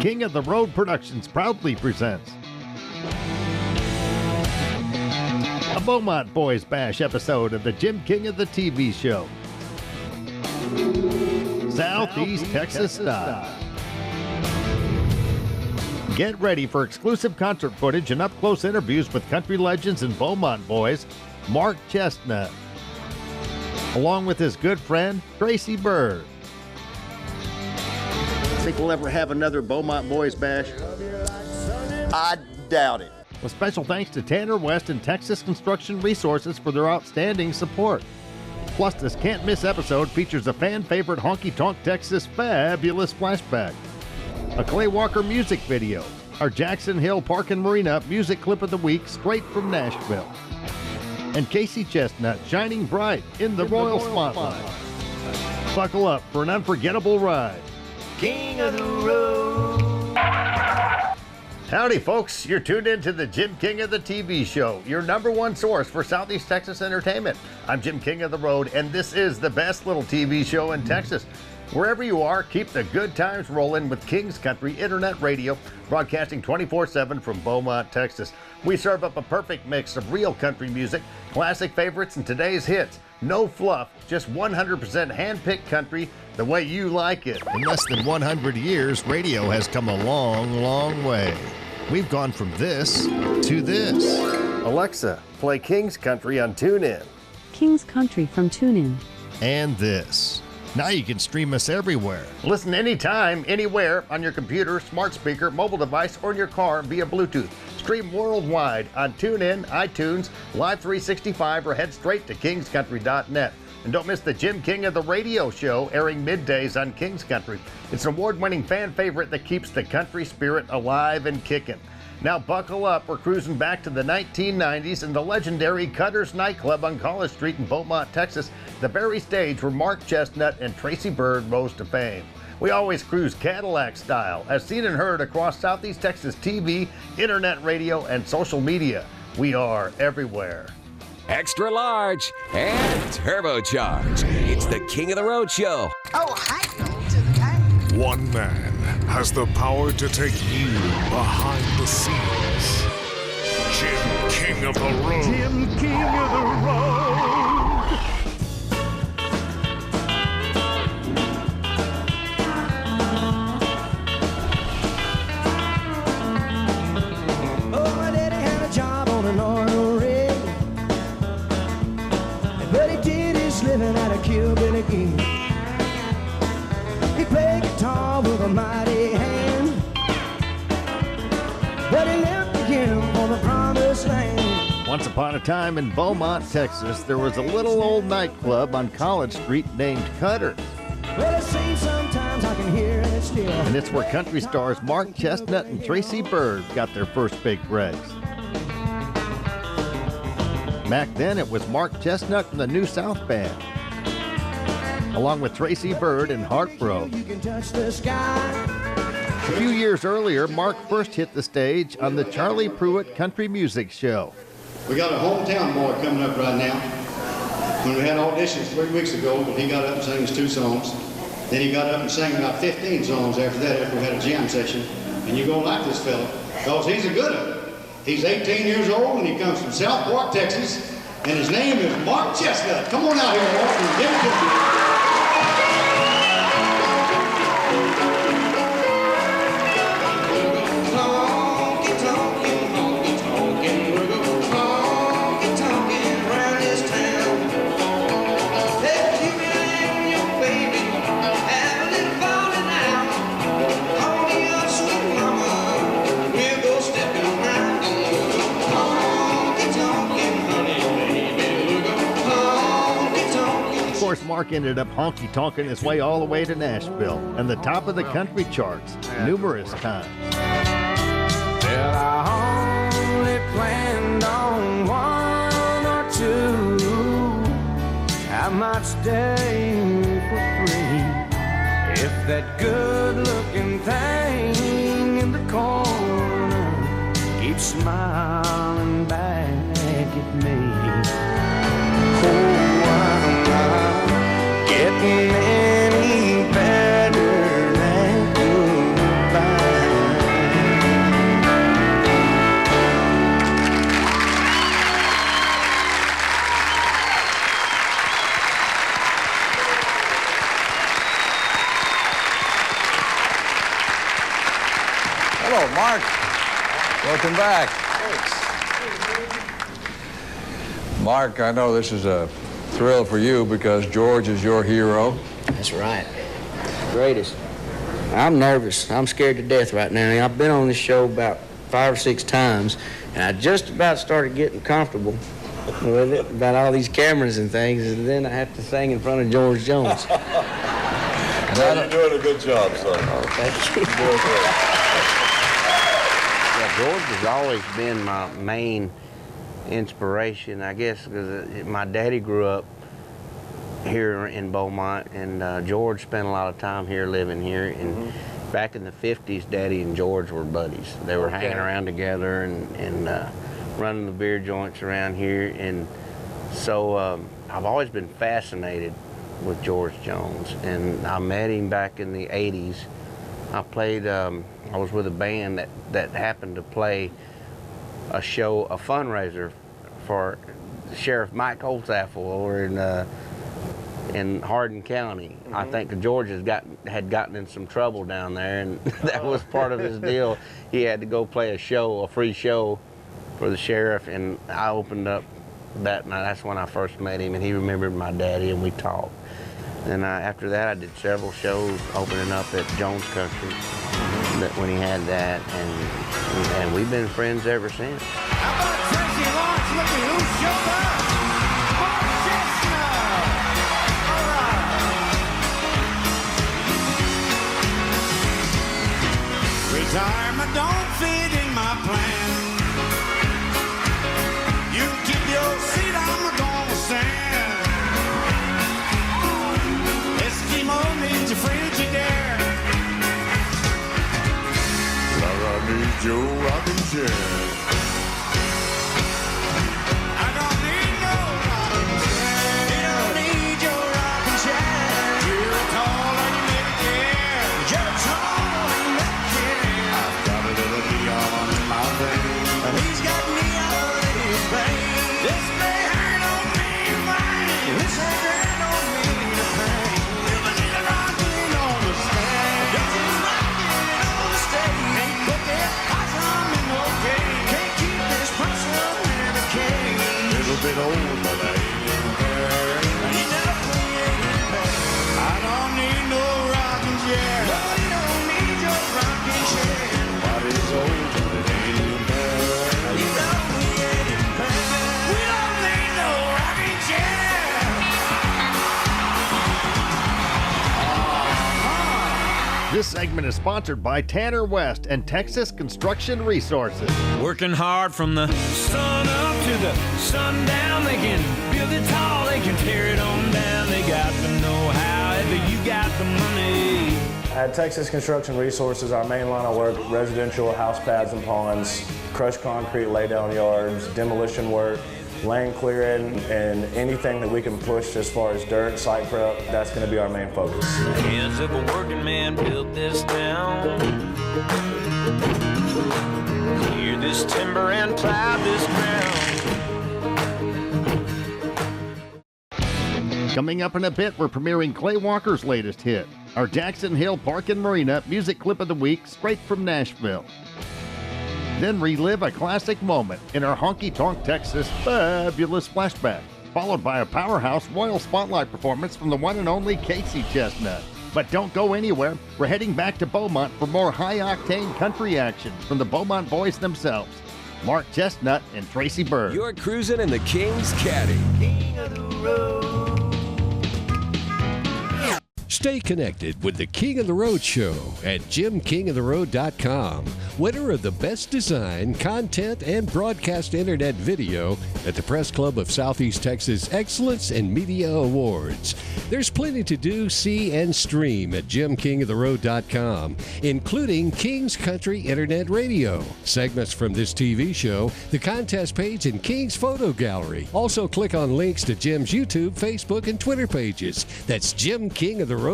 King of the Road Productions proudly presents a Beaumont Boys Bash episode of the Jim King of the TV show. Southeast Texas style. Get ready for exclusive concert footage and up-close interviews with country legends and Beaumont boys, Mark Chesnutt, along with his good friend, Tracy Byrd. Think we'll ever have another Beaumont Boys Bash? I doubt it. With special thanks to Tanner West and Texas Construction Resources for their outstanding support. Plus, this can't-miss episode features a fan-favorite honky-tonk Texas fabulous flashback, a Clay Walker music video, our Jackson Hill Park and Marina music clip of the week straight from Nashville, and Casey Chesnutt shining bright in the Royal Spotlight. Buckle up for an unforgettable ride. King of the Road. Howdy, folks. You're tuned in to the Jim King of the TV show, your number one source for Southeast Texas entertainment. I'm Jim King of the Road, and this is the best little TV show in Texas. Wherever you are, keep the good times rolling with King's Country Internet Radio, broadcasting 24/7 from Beaumont, Texas. We serve up a perfect mix of real country music, classic favorites, and today's hits. No fluff, just 100% hand-picked country the way you like it. In less than 100 years, radio has come a long, long way. We've gone from this to this. Alexa, play King's Country on TuneIn. King's Country from TuneIn. And this. Now you can stream us everywhere. Listen anytime, anywhere, on your computer, smart speaker, mobile device, or in your car via Bluetooth. Stream worldwide on TuneIn, iTunes, Live 365, or head straight to kingscountry.net. And don't miss the Jim King of the Radio show, airing middays on King's Country. It's an award-winning fan favorite that keeps the country spirit alive and kicking. Now buckle up, we're cruising back to the 1990s and the legendary Cutter's Nightclub on College Street in Beaumont, Texas, the very stage where Mark Chesnutt and Tracy Byrd rose to fame. We always cruise Cadillac style, as seen and heard across Southeast Texas TV, internet radio, and social media. We are everywhere. Extra large and turbocharged. It's the King of the Road show. Oh, hi, to the guy. One man has the power to take you behind the scenes. Jim King of the Road. Jim King of the Road. Oh, my daddy had a job on an oil rig, but he did his living at a Cuban gig. He played guitar with a mighty hand, but he left again for the promised land. Once upon a time in Beaumont, Texas, there was a little old nightclub on College Street named Cutter's. Well, it seems sometimes I can hear it still. And it's where country stars Mark Chesnutt and Tracy Byrd got their first big breaks. Back then, it was Mark Chesnutt and the New South Band, along with Tracy Byrd and Heartbroken. You can touch the sky. A few years earlier, Mark first hit the stage on the Charlie Pruitt Country Music Show. We got a hometown boy coming up right now. When we had auditions 3 weeks ago, he got up and sang us 2 songs. Then he got up and sang about 15 songs after that, after we had a jam session. And you're going to like this fella, because he's a good one. He's 18 years old, and he comes from South Park, Texas, and his name is Mark Chesnutt. Come on out here, Mark, and give it to me. Of course, Mark ended up honky-tonking his way all the way to Nashville and the top of the country charts numerous times. Well, I only planned on 1 or 2. I might stay for free if that good-looking thing in the corner keeps smiling back at me. Oh, I'm not getting any better than goodbye. Hello, Mark. Welcome back. Thanks. Mark, I know this is a thrill for you because George is your hero. That's right. Greatest. I'm nervous. I'm scared to death right now. I've been on this show about 5 or 6 times, and I just about started getting comfortable with it, about all these cameras and things, and then I have to sing in front of George Jones. Well, you're doing a good job, son. Oh, thank you. You're doing great. Yeah, George has always been my main inspiration, I guess, because my daddy grew up here in Beaumont, and George spent a lot of time here, living here. And back in the 50s, Daddy and George were buddies. They were hanging around together and running the beer joints around here. And so I've always been fascinated with George Jones. And I met him back in the 80s. I was with a band that happened to play a fundraiser for Sheriff Mike Holtzaffel over in Hardin County. I think George had gotten in some trouble down there, and that was part of his deal. He had to go play a free show for the sheriff, and I opened up that night. That's when I first met him, and he remembered my daddy, and we talked. And after that, I did several shows opening up at Jones Country when he had that, and we've been friends ever since. How about Tracy Lawrence? Look at who showed up. Retirement don't fit in my plan. You keep your seat, I'm gonna stand. Eskimo needs your Frigidaire. I need your rocking chair. I don't need no rocking chair. You don't need your rocking chair. You're tall and you make it care. You're tall and you make it care. I've got a little neon in my vein. And he's got neon in his vein. This may hurt on me, mine. This may hurt on me, the pain. You believe the rocking on the stand. Don't you rocking on the stage. Ain't cooking, cause I'm in no game. Can't keep this pressure in the cage. Little bit old, but I ain't impaired. He definitely ain't impaired. I don't need no rocking chair. No, you don't need your rocking chair. Body's old, but it ain't impaired. You know we ain't impaired. We don't need no rocking chair. This segment is sponsored by Tanner West and Texas Construction Resources. Working hard from the sun up to the sundown. They can build it tall, they can tear it on down. They got the know-how, if you got the money. At Texas Construction Resources, our main line of work, residential house pads and ponds, crushed concrete, lay down yards, demolition work, land clearing, and anything that we can push as far as dirt, site prep, that's going to be our main focus. Hands of a working man built this town. Clear this timber and plow this ground. Coming up in a bit, we're premiering Clay Walker's latest hit, our Jackson Hill Park and Marina music clip of the week, straight from Nashville. Then relive a classic moment in our honky-tonk Texas fabulous flashback, followed by a powerhouse Royal Spotlight performance from the one and only Casey Chesnutt. But don't go anywhere. We're heading back to Beaumont for more high-octane country action from the Beaumont boys themselves, Mark Chesnutt and Tracy Byrd. You're cruising in the King's Caddy. King of the road. Stay connected with the King of the Road Show at JimKingofTheRoad.com. Winner of the Best Design, Content, and Broadcast Internet Video at the Press Club of Southeast Texas Excellence and Media Awards. There's plenty to do, see, and stream at JimKingofTheRoad.com, including King's Country Internet Radio, segments from this TV show, the contest page, and King's Photo Gallery. Also, click on links to Jim's YouTube, Facebook, and Twitter pages. That's JimKingofTheRoad.com.